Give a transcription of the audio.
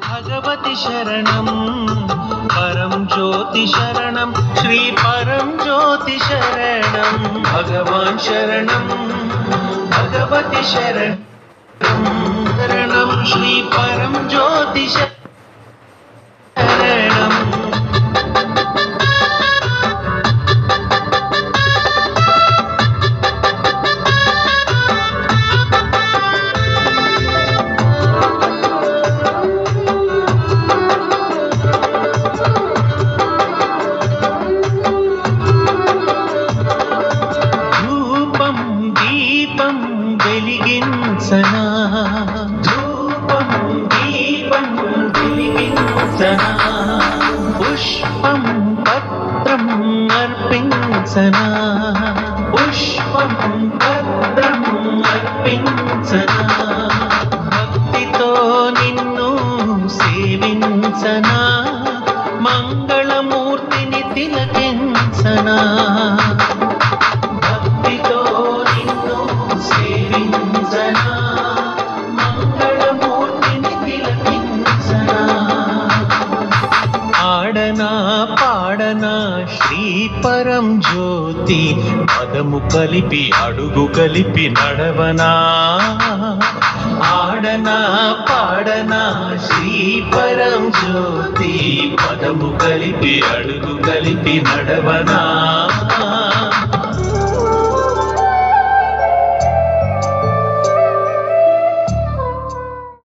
भगवति शरणं परं ज्योति शरणं श्री परं ज्योति शरणं भगवान शरणं भगवति शरणं श्री परं ज्योति शरणं వెలిగించనా ధూపం దీపం వెలిగించనా పుష్పం పత్రం అర్పించనా పుష్పం పత్రం అర్పించనా భక్తితో నిన్ను సేవించనా మంగళమూర్తిని తిలకించనా పాడనా శ్రీ పరం జ్యోతి పదము కలిపి అడుగు కలిపి నడవనా ఆడనా పాడనా శ్రీ పరం జ్యోతి పదము కలిపి అడుగు కలిపి నడవనా